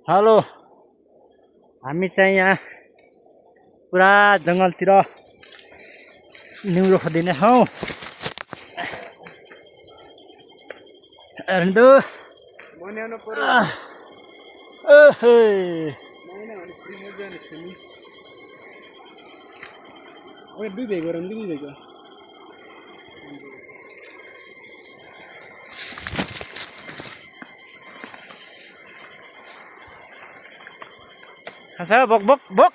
Hello हामी चाहिँ यहाँ पुरा जङ्गलतिर निउरो खोज्दिने छौँ। हेर्नु खान्छ बोक बोक बोक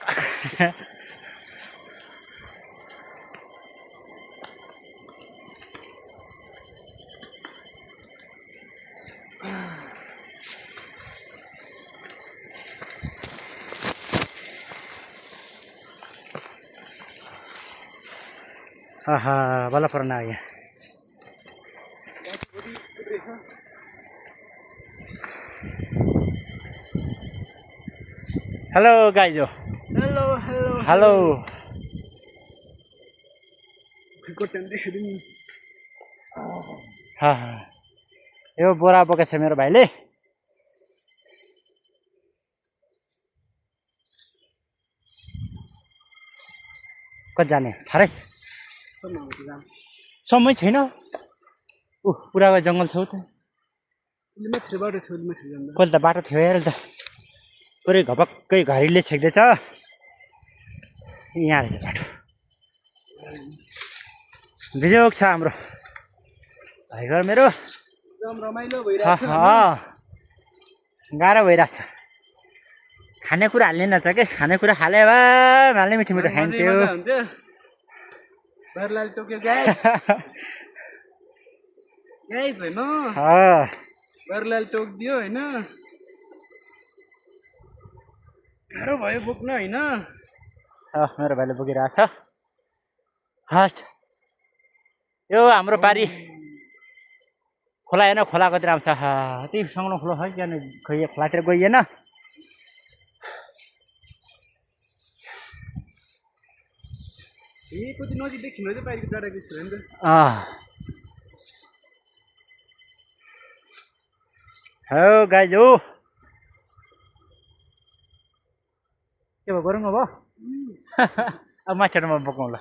आहा बल्ल पर्न आयो। हेलो गाइजो हेलो हेलो हेलो यो बोरा बोकेको छ मेरो भाइले। कति जाने थारै समय छैन। पुरा जङ्गल छौ त कहिले त बाटो थियो हेर त पुरै घपक्कै घरीले छेक्दैछ। यहाँ रहेछ बाटो बिजोग छ हाम्रो भाइघर मेरो। गाह्रो भइरहेको छ खानेकुरा हाल्ने नछ के खानेकुरा हाले भए हाल्ने मिठो मिठो खाइन्थ्यो। बरलाल टोकिदियो होइन गाह्रो भयो बोक्न होइन। मेरो भाइले बोकिरहेछ। हस्ट यो हाम्रो पारी खोला हेर्न खोला कति राम्रो छ। यति सङ्लो खोला है किन खोइ खोलातिर गइएन। कति नजिकदेखि खिच्नु चाहिँ पारीको डाँडाको स्कुल नि त। हो गाइज हो के भयो गरौँ अब अब माथिबाट म बोकाउँ ल।